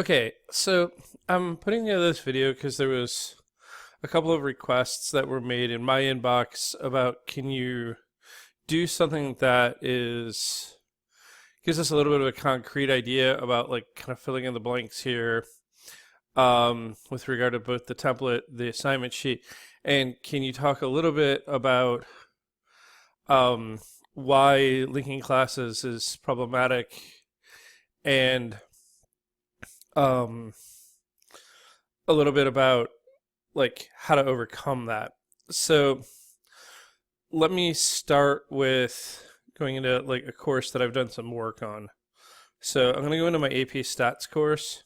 Okay, so I'm putting together this video because there was a couple of requests that were made in my inbox about can you do something that is gives us a little bit of a concrete idea about like kind of filling in the blanks here with regard to both the template, the assignment sheet, and can you talk a little bit about um, why linking classes is problematic and um, a little bit about like how to overcome that. So let me start with going into like a course that I've done some work on. So I'm going to go into my AP Stats course,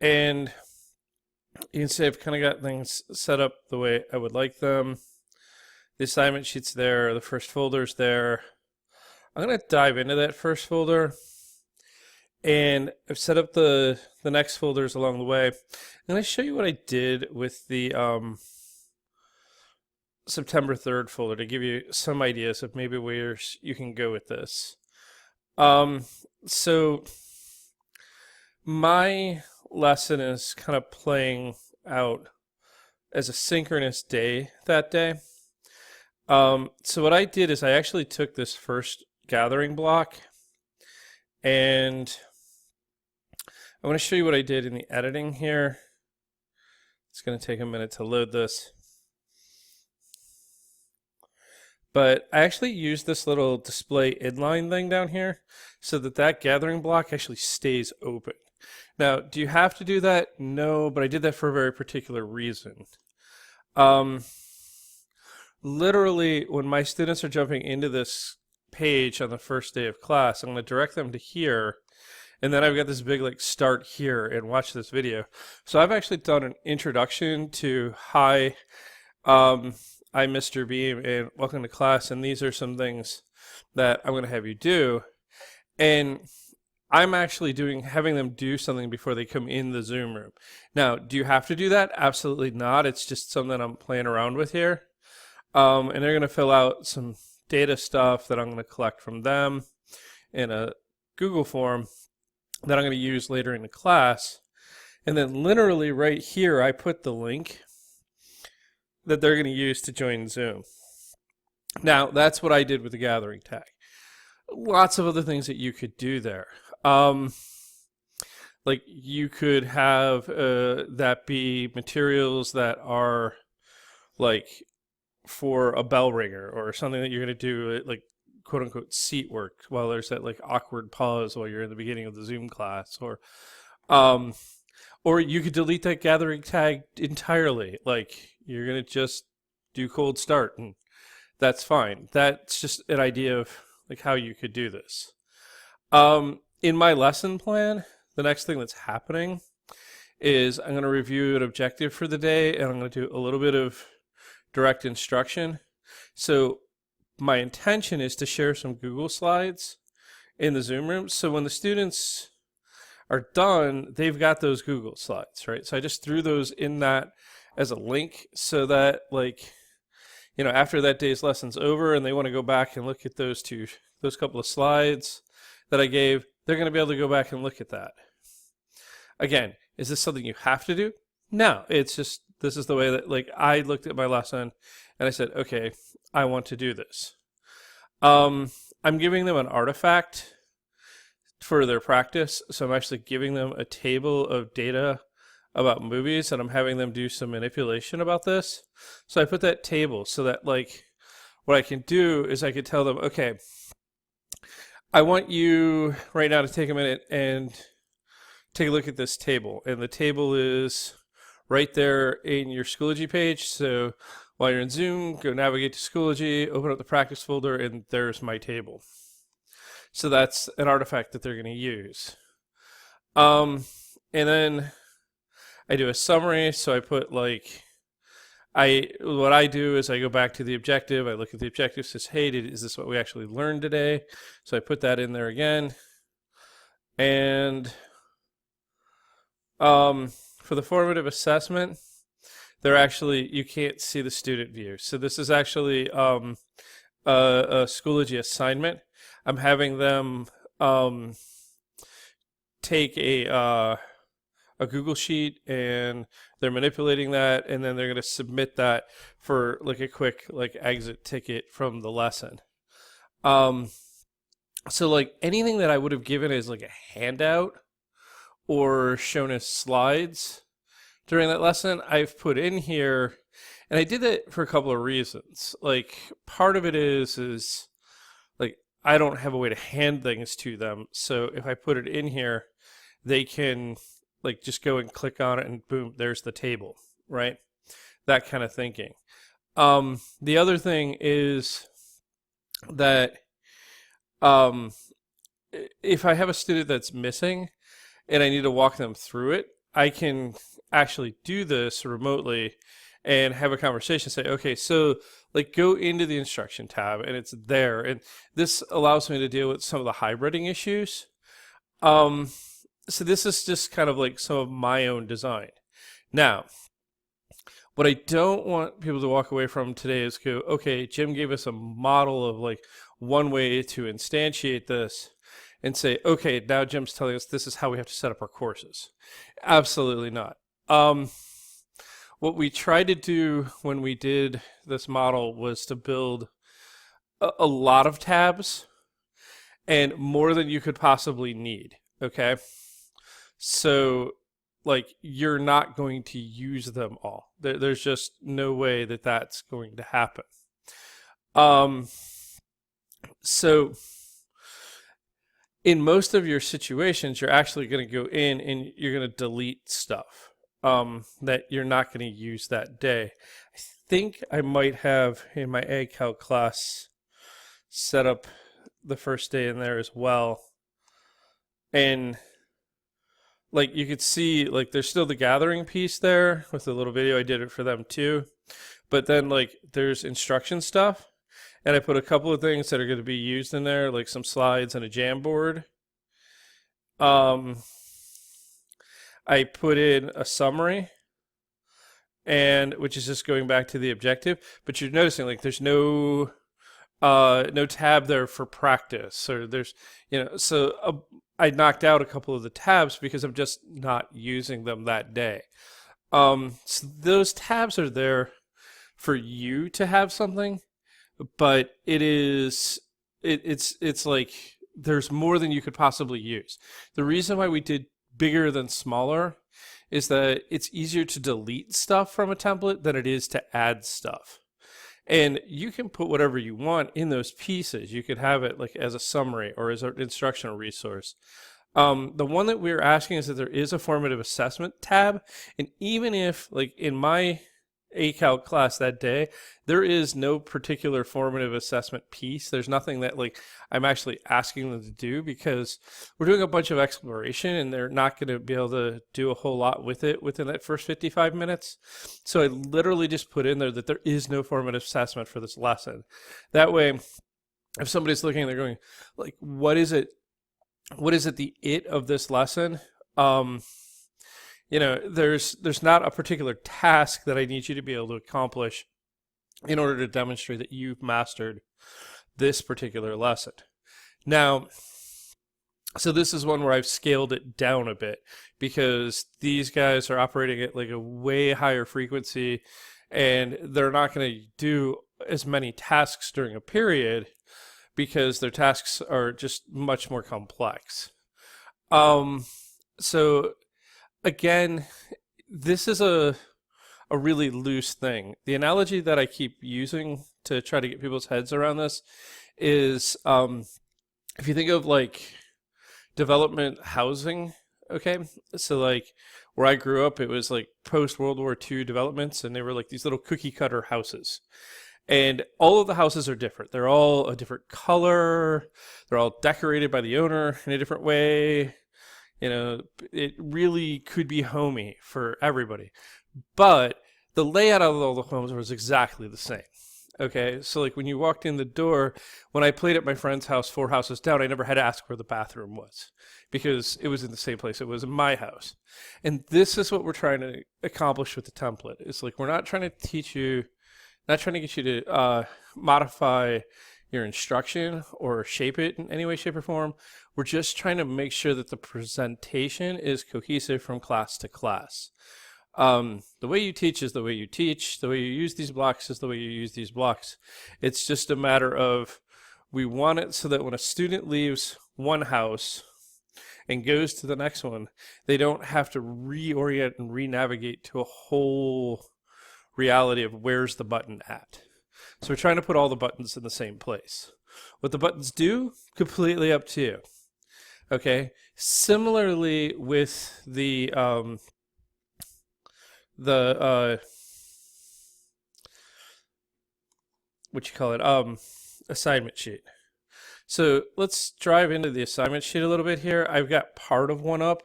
and you can see I've kind of got things set up the way I would like them. The assignment sheet's there, the first folder's there. I'm going to dive into that first folder, and I've set up the next folders along the way. I'm going to show you what I did with the September 3rd folder to give you some ideas of maybe where you can go with this. So my lesson is kind of playing out as a synchronous day that day. So what I did is I actually took this first gathering block, and I want to show you what I did in the editing here. It's going to take a minute to load this. But I actually used this little display inline thing down here so that that gathering block actually stays open. Now, do you have to do that? No, but I did that for a very particular reason. Literally, when my students are jumping into this page on the first day of class, I'm going to direct them to here, and then I've got this big like start here and watch this video. So I've actually done an introduction to hi, I'm Mr. Beam and welcome to class, and these are some things that I'm going to have you do. And I'm actually having them do something before they come in the Zoom room. Now, do you have to do that? Absolutely not. It's just something I'm playing around with here. And they're going to fill out some data stuff that I'm going to collect from them in a Google form that I'm going to use later in the class. And then literally right here, I put the link that they're going to use to join Zoom. Now, that's what I did with the gathering tag. Lots of other things that you could do there. Like you could have that be materials that are like for a bell ringer or something that you're going to do like quote unquote seat work while there's that like awkward pause while you're in the beginning of the Zoom class, or you could delete that gathering tag entirely. Like you're going to just do cold start, and that's fine. That's just an idea of like how you could do this. In my lesson plan, the next thing that's happening is I'm going to review an objective for the day, and I'm going to do a little bit of direct instruction. So my intention is to share some Google Slides in the Zoom room. So when the students are done, they've got those Google Slides, right? So I just threw those in that as a link so that like, you know, after that day's lesson's over and they want to go back and look at those couple of slides that I gave, they're going to be able to go back and look at that. Again, is this something you have to do? No, it's just, this is the way that like I looked at my lesson and I said, okay, I want to do this. I'm giving them an artifact for their practice. So I'm actually giving them a table of data about movies, and I'm having them do some manipulation about this. So I put that table so that like what I can do is I could tell them, okay, I want you right now to take a minute and take a look at this table. And the table is right there in your Schoology page. So while you're in Zoom, go navigate to Schoology, open up the practice folder, and there's my table. So that's an artifact that they're going to use. And then I do a summary. So I put like, what I do is I go back to the objective. I look at the objective, says, hey, is this what we actually learned today? So I put that in there again. And for the formative assessment, they're actually, you can't see the student view. So this is actually a Schoology assignment. I'm having them take a Google sheet and they're manipulating that, and then they're going to submit that for like a quick like exit ticket from the lesson. So like anything that I would have given as like a handout or shown as slides during that lesson, I've put in here, and I did that for a couple of reasons. Like part of it is like I don't have a way to hand things to them, so if I put it in here, they can like just go and click on it and boom, there's the table, right? That kind of thinking. The other thing is that if I have a student that's missing and I need to walk them through it, I can actually do this remotely and have a conversation, say, okay, so like go into the instruction tab and it's there. And this allows me to deal with some of the hybriding issues. So this is just kind of like some of my own design. Now, what I don't want people to walk away from today is go, okay, Jim gave us a model of like one way to instantiate this and say, okay, now Jim's telling us this is how we have to set up our courses. Absolutely not. What we tried to do when we did this model was to build a lot of tabs and more than you could possibly need, okay? So, like, you're not going to use them all. There's just no way that that's going to happen. So, in most of your situations, you're actually going to go in and you're going to delete stuff that you're not going to use that day. I think I might have in my AgCalc class set up the first day in there as well. And like you could see, like there's still the gathering piece there with the little video. I did it for them too. But then like there's instruction stuff. And I put a couple of things that are going to be used in there, like some slides and a Jamboard. I put in a summary, and which is just going back to the objective. But you're noticing like there's no tab there for practice, or there's so I knocked out a couple of the tabs because I'm just not using them that day. So those tabs are there for you to have something, but it's like there's more than you could possibly use. The reason why we did bigger than smaller is that it's easier to delete stuff from a template than it is to add stuff. And you can put whatever you want in those pieces. You could have it like as a summary or as an instructional resource. The one that we're asking is that there is a formative assessment tab. And even if like in my ACAL class that day, there is no particular formative assessment piece. There's nothing that like I'm actually asking them to do because we're doing a bunch of exploration and they're not going to be able to do a whole lot with it within that first 55 minutes. So I literally just put in there that there is no formative assessment for this lesson. That way, if somebody's looking and they're going like, what is it the it of this lesson? There's not a particular task that I need you to be able to accomplish in order to demonstrate that you've mastered this particular lesson. Now, so this is one where I've scaled it down a bit because these guys are operating at like a way higher frequency and they're not going to do as many tasks during a period because their tasks are just much more complex. So again, this is a really loose thing. The analogy that I keep using to try to get people's heads around this is if you think of like development housing, okay? So like where I grew up, it was like post World War II developments, and they were like these little cookie cutter houses. And all of the houses are different. They're all a different color. They're all decorated by the owner in a different way. It really could be homey for everybody. But the layout of all the homes was exactly the same. Okay, so like when you walked in the door, when I played at my friend's house 4 houses down, I never had to ask where the bathroom was because it was in the same place. It was in my house. And this is what we're trying to accomplish with the template. It's like we're not trying to teach you, not trying to get you to modify your instruction or shape it in any way, shape, or form. We're just trying to make sure that the presentation is cohesive from class to class. The way you teach is the way you teach. The way you use these blocks is the way you use these blocks. It's just a matter of, we want it so that when a student leaves one house and goes to the next one, they don't have to reorient and re-navigate to a whole reality of where's the button at. So we're trying to put all the buttons in the same place. What the buttons do, completely up to you. Okay. Similarly with the what you call it, assignment sheet. So let's drive into the assignment sheet a little bit here. I've got part of one up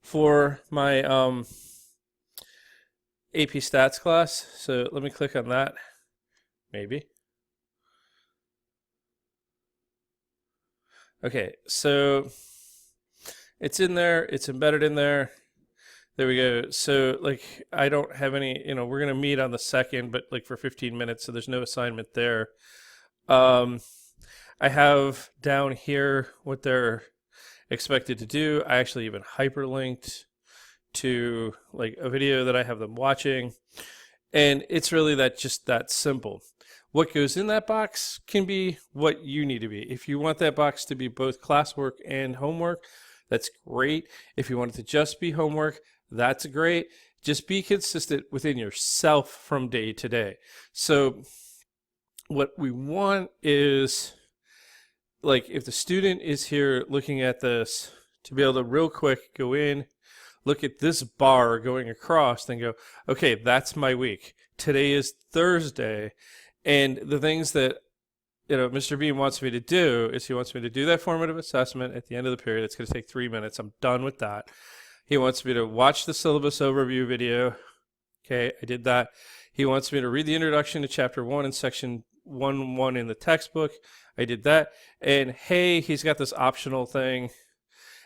for my AP Stats class. So let me click on that. Maybe. Okay, so it's in there. It's embedded in there. There we go. So like, I don't have any, we're going to meet on the 2nd, but like for 15 minutes. So there's no assignment there. I have down here what they're expected to do. I actually even hyperlinked to like a video that I have them watching. And it's really just that simple. What goes in that box can be what you need to be. If you want that box to be both classwork and homework, that's great. If you want it to just be homework, that's great. Just be consistent within yourself from day to day. So what we want is, like, if the student is here looking at this, to be able to real quick go in, look at this bar going across, then go, okay, that's my week. Today is Thursday. And the things that Mr. Beam wants me to do is he wants me to do that formative assessment at the end of the period. It's going to take 3 minutes. I'm done with that. He wants me to watch the syllabus overview video. Okay, I did that. He wants me to read the introduction to chapter 1 and section 1.1 in the textbook. I did that. And hey, he's got this optional thing,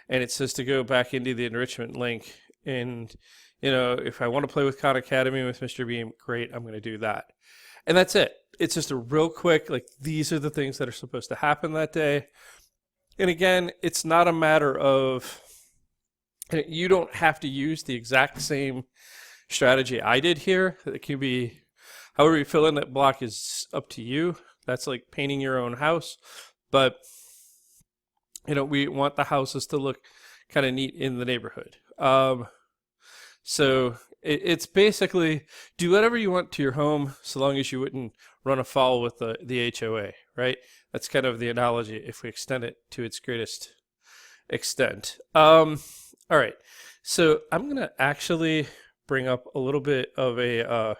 and it says to go back into the enrichment link. And, if I want to play with Khan Academy with Mr. Beam, great, I'm going to do that. And that's it. It's just a real quick, like, these are the things that are supposed to happen that day. And again, it's not a matter of, you don't have to use the exact same strategy I did here. It can be, however you fill in that block is up to you. That's like painting your own house. But, we want the houses to look kind of neat in the neighborhood. So it's basically do whatever you want to your home, so long as you wouldn't run afoul with the HOA, right? That's kind of the analogy if we extend it to its greatest extent. All right, so I'm going to actually bring up a little bit of a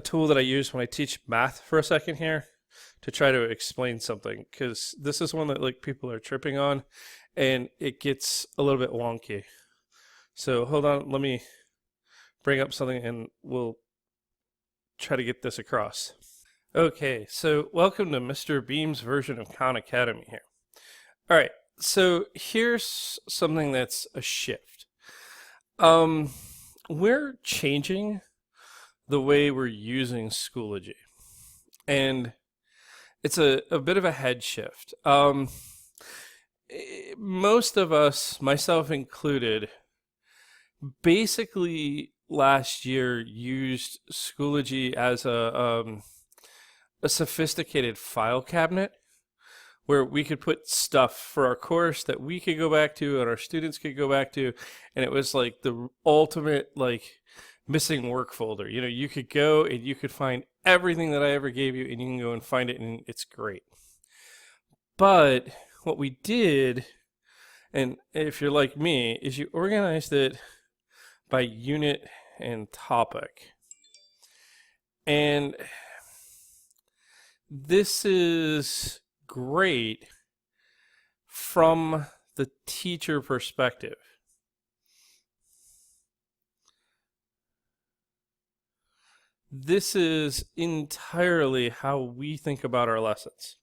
tool that I use when I teach math for a second here to try to explain something, because this is one that like people are tripping on and it gets a little bit wonky. So hold on, let me bring up something and we'll try to get this across. Okay, so welcome to Mr. Beam's version of Khan Academy here. All right, so here's something that's a shift. We're changing the way we're using Schoology, and it's a bit of a head shift. Most of us, myself included, basically last year used Schoology as a sophisticated file cabinet where we could put stuff for our course that we could go back to and our students could go back to, and it was like the ultimate like missing work folder. You could go and you could find everything that I ever gave you, and you can go and find it, and it's great. But what we did, and if you're like me, is you organized it by unit and topic. And this is great from the teacher perspective. This is entirely how we think about our lessons.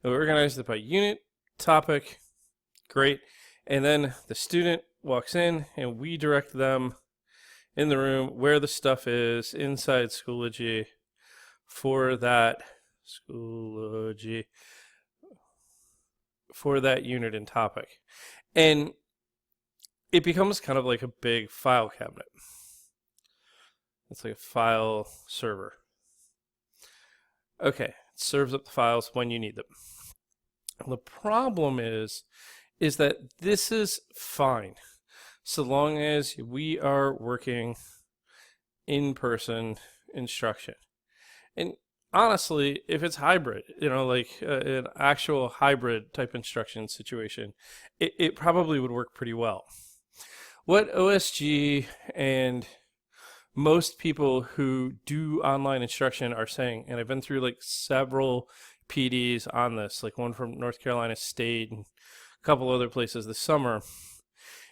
We organize it by unit, topic, great. And then the student walks in and we direct them in the room where the stuff is inside Schoology for that Schoology for that unit and topic. And it becomes kind of like a big file cabinet. It's like a file server. Okay, it serves up the files when you need them. The problem is that this is fine so long as we are working in-person instruction. And honestly, if it's hybrid, like an actual hybrid type instruction situation, it probably would work pretty well. What OSG and most people who do online instruction are saying, and I've been through like several PDs on this, like one from North Carolina State and a couple other places this summer,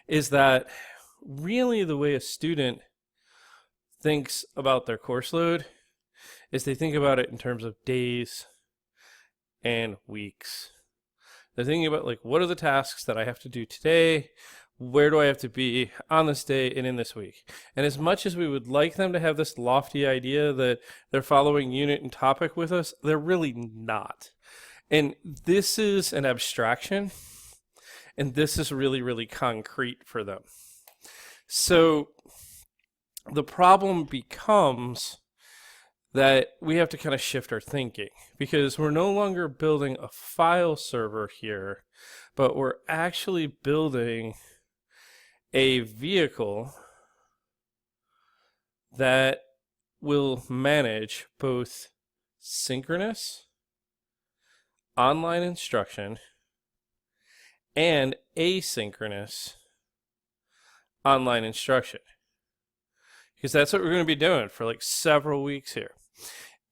is that really the way a student thinks about their course load is they think about it in terms of days and weeks. They're thinking about like, what are the tasks that I have to do today? Where do I have to be on this day and in this week? And as much as we would like them to have this lofty idea that they're following unit and topic with us, they're really not. And this is an abstraction, and this is really, really concrete for them. So the problem becomes that we have to kind of shift our thinking, because we're no longer building a file server here, but we're actually building a vehicle that will manage both synchronous online instruction and asynchronous online instruction, because that's what we're going to be doing for like several weeks here.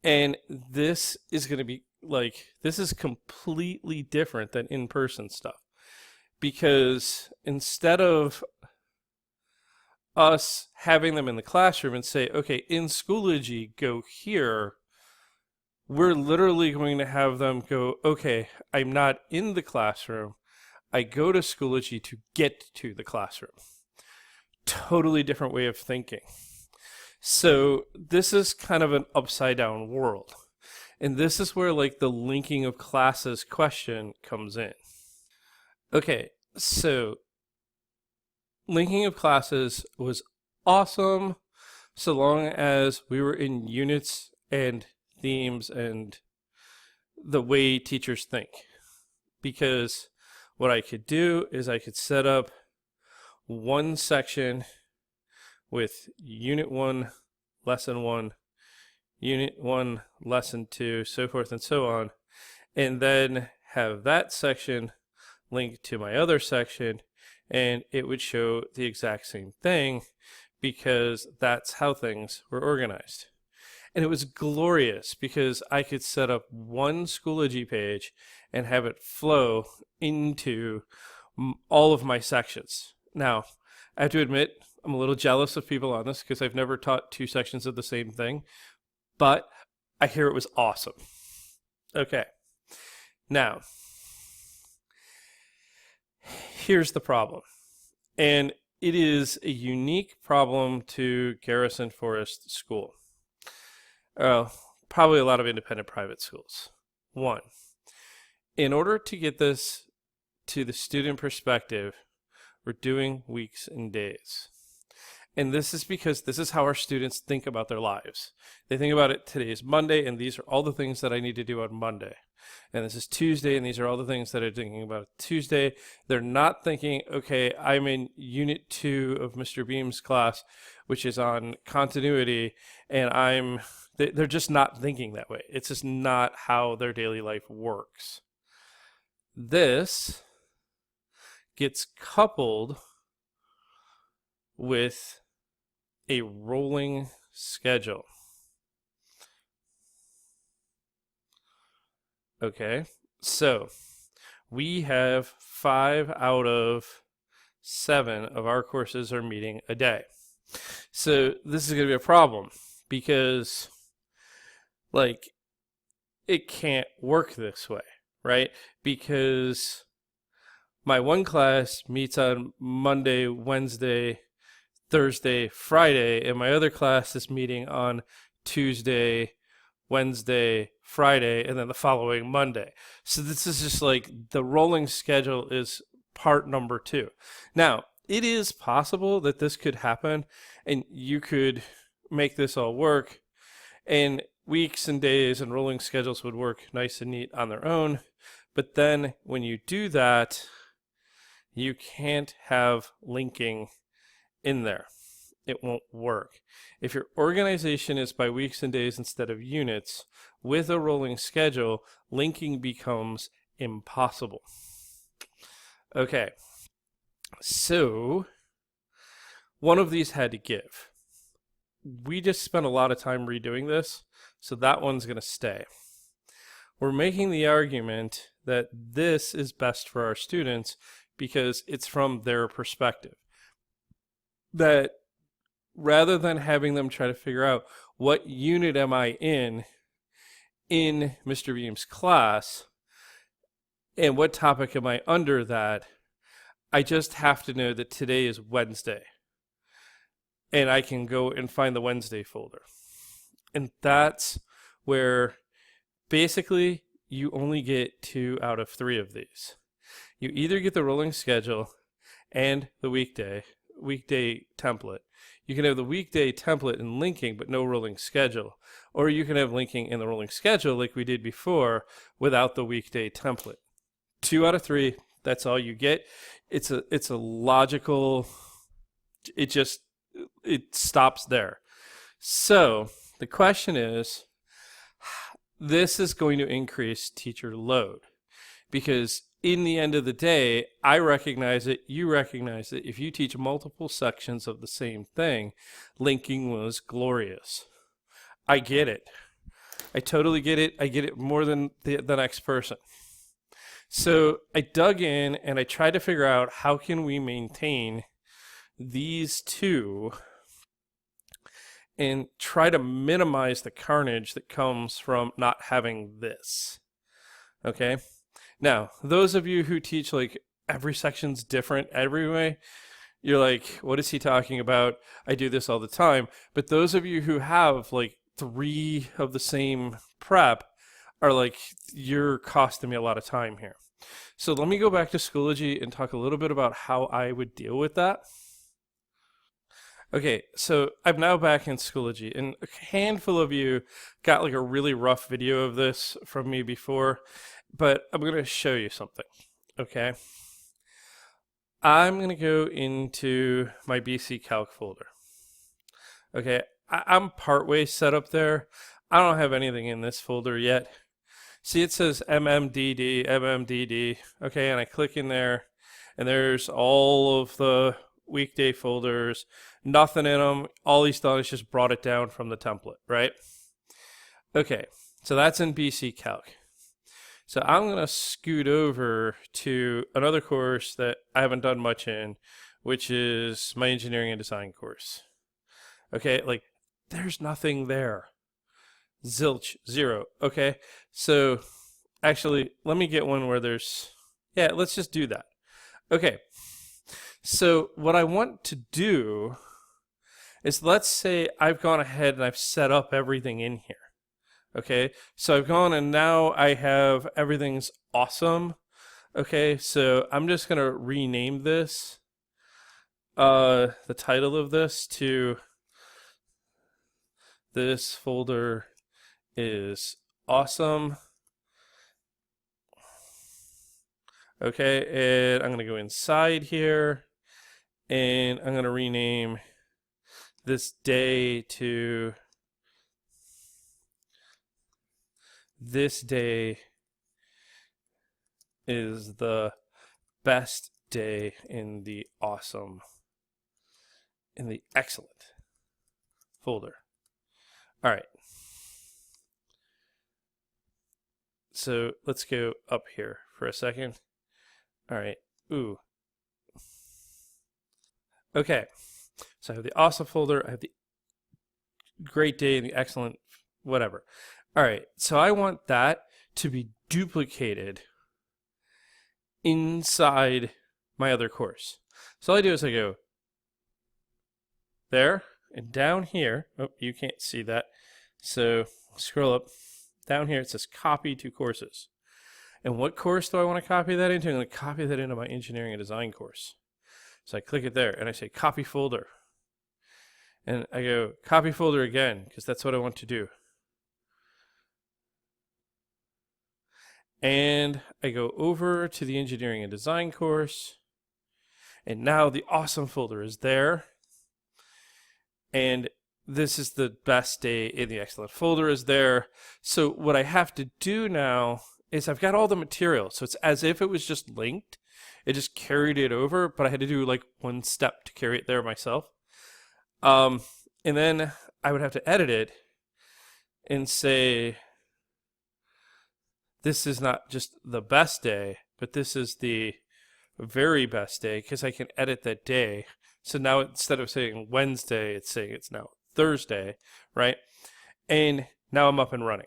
And this is going to be like, this is completely different than in-person stuff, because instead of us having them in the classroom and say, okay, in Schoology, go here, we're literally going to have them go, okay, I'm not in the classroom, I go to Schoology to get to the classroom. Totally different way of thinking. So this is kind of an upside down world. And this is where like the linking of classes question comes in. Okay, so linking of classes was awesome so long as we were in units and themes and the way teachers think. Because what I could do is I could set up one section with Unit 1, Lesson 1, Unit 1, Lesson 2, so forth and so on, and then have that section linked to my other section, and it would show the exact same thing, because that's how things were organized. And it was glorious because I could set up one Schoology page and have it flow into all of my sections. Now, I have to admit, I'm a little jealous of people on this because I've never taught two sections of the same thing, but I hear it was awesome. Okay, now, here's the problem, and it is a unique problem to Garrison Forest School. Probably a lot of independent private schools. One, in order to get this to the student perspective, we're doing weeks and days. And this is because this is how our students think about their lives. They think about it, today is Monday, and these are all the things that I need to do on Monday. And this is Tuesday, and these are all the things that I'm thinking about Tuesday. They're not thinking, okay, I'm in Unit 2 of Mr. Beam's class, which is on continuity, and they're just not thinking that way. It's just not how their daily life works. This gets coupled with a rolling schedule. Okay, so we have 5 out of 7 of our courses are meeting a day. So this is going to be a problem because, like, it can't work this way, right? Because my one class meets on Monday, Wednesday, Thursday, Friday, and my other class is meeting on Tuesday, Wednesday, Friday, and then the following Monday. So this is just like the rolling schedule is part number 2. Now, it is possible that this could happen and you could make this all work, and weeks and days and rolling schedules would work nice and neat on their own. But then when you do that, you can't have linking in there. It won't work. If your organization is by weeks and days instead of units, with a rolling schedule, linking becomes impossible. Okay, so one of these had to give. We just spent a lot of time redoing this, so that one's going to stay. We're making the argument that this is best for our students because it's from their perspective. That rather than having them try to figure out what unit am I in Mr. Beam's class and what topic am I under that, I just have to know that today is Wednesday. And I can go and find the Wednesday folder. And that's where basically you only get 2 out of 3 of these. You either get the rolling schedule and the weekday template. You can have the weekday template and linking, but no rolling schedule. Or you can have linking in the rolling schedule like we did before without the weekday template. 2 out of 3, that's all you get. It's a logical, it stops there. So the question is, this is going to increase teacher load because in the end of the day, I recognize it, you recognize it. If you teach multiple sections of the same thing, linking was glorious. I get it. I totally get it. I get it more than the next person. So I dug in and I tried to figure out how can we maintain these 2 and try to minimize the carnage that comes from not having this. Okay? Now, those of you who teach like every section's different every way, you're like, what is he talking about? I do this all the time. But those of you who have like 3 of the same prep are like, you're costing me a lot of time here. So let me go back to Schoology and talk a little bit about how I would deal with that. Okay, so I'm now back in Schoology, and a handful of you got like a really rough video of this from me before, but I'm going to show you something, okay? I'm going to go into my BC Calc folder. Okay, I'm partway set up there. I don't have anything in this folder yet. See, it says MMDD, okay, and I click in there, and there's all of the weekday folders, nothing in them. All he's done is just brought it down from the template, right? Okay, so that's in BC Calc. So I'm going to scoot over to another course that I haven't done much in, which is my engineering and design course. Okay, like there's nothing there. Zilch, 0. Okay, so actually, let me get one where there's, yeah, let's just do that. Okay, so what I want to do is, let's say I've gone ahead and I've set up everything in here. Okay, so I've gone and now I have everything's awesome. Okay, so I'm just going to rename this, the title of this to this folder is awesome. Okay, and I'm going to go inside here and I'm going to rename this day to this day is the best day in the awesome, in the excellent folder. All right. So let's go up here for a second. All right. Ooh. Okay. So I have the awesome folder. I have the great day and the excellent whatever. All right. So I want that to be duplicated inside my other course. So all I do is I go there and down here. Oh, you can't see that. So scroll up down here. It says copy to courses. And what course do I want to copy that into? I'm going to copy that into my engineering and design course. So I click it there and I say copy folder. And I go copy folder again because that's what I want to do. And I go over to the engineering and design course. And now the awesome folder is there. And this is the best day in the excellent folder is there. So what I have to do now is I've got all the material. So it's as if it was just linked. It just carried it over, but I had to do like one step to carry it there myself. And then I would have to edit it and say, this is not just the best day, but this is the very best day, because I can edit that day. So now instead of saying Wednesday, it's saying it's now Thursday, right? And now I'm up and running.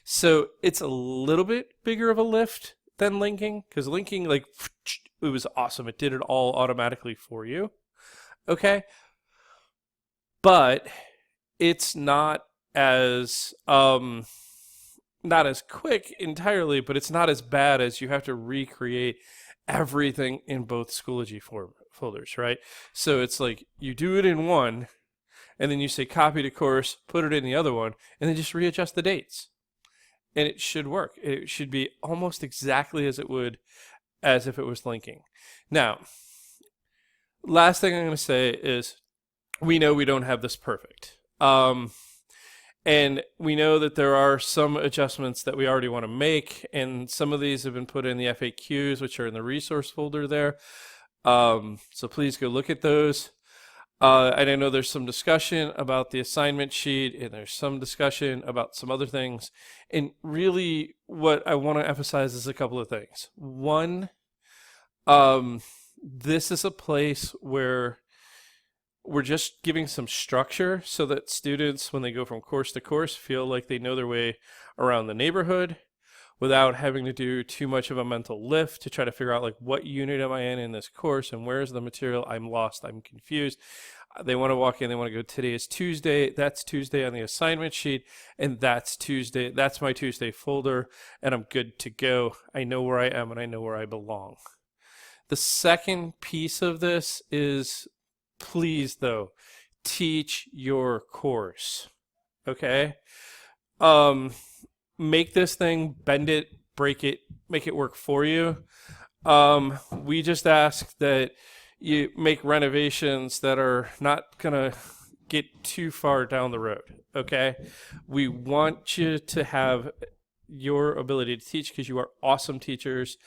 So it's a little bit bigger of a lift than linking, because linking, like, it was awesome. It did it all automatically for you. Okay. But it's not as quick entirely, but it's not as bad as you have to recreate everything in both Schoology folders, right? So it's like you do it in one, and then you say copy to course, put it in the other one, and then just readjust the dates. And it should work. It should be almost exactly as it would as if it was linking. Now, last thing I'm going to say is we know we don't have this perfect. And we know that there are some adjustments that we already want to make, and some of these have been put in the FAQs, which are in the resource folder there. So please go look at those. And I know there's some discussion about the assignment sheet, and there's some discussion about some other things. And really what I want to emphasize is a couple of things. One, this is a place where we're just giving some structure so that students, when they go from course to course, feel like they know their way around the neighborhood without having to do too much of a mental lift to try to figure out, like, what unit am I in this course and where's the material? I'm lost. I'm confused. They want to walk in. They want to go, today is Tuesday. That's Tuesday on the assignment sheet. And that's Tuesday. That's my Tuesday folder. And I'm good to go. I know where I am and I know where I belong. The second piece of this is, please, though, teach your course, okay? Make this thing, bend it, break it, make it work for you. We just ask that you make renovations that are not going to get too far down the road, okay? We want you to have your ability to teach because you are awesome teachers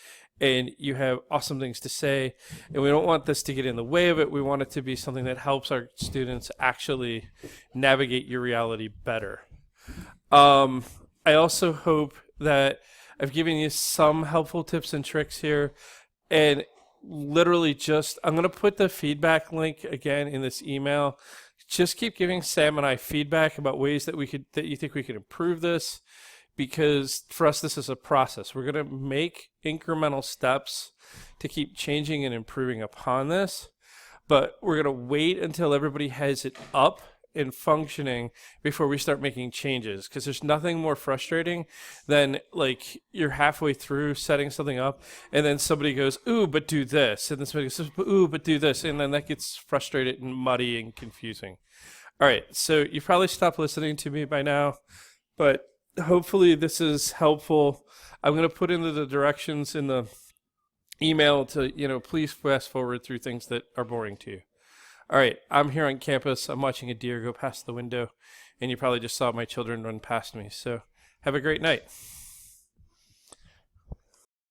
and you have awesome things to say, and we don't want this to get in the way of it. We want it to be something that helps our students actually navigate your reality better. I also hope that I've given you some helpful tips and tricks here, and literally just, I'm going to put the feedback link again in this email. Just keep giving Sam and I feedback about ways that you think we could improve this. Because for us, this is a process. We're going to make incremental steps to keep changing and improving upon this. But we're going to wait until everybody has it up and functioning before we start making changes. Because there's nothing more frustrating than, like, you're halfway through setting something up and then somebody goes, ooh, but do this. And then somebody goes, ooh, but do this. And then that gets frustrated and muddy and confusing. All right. So you've probably stopped listening to me by now. But hopefully this is helpful. I'm going to put into the directions in the email to, please fast forward through things that are boring to you. All right, I'm here on campus. I'm watching a deer go past the window, and you probably just saw my children run past me. So have a great night.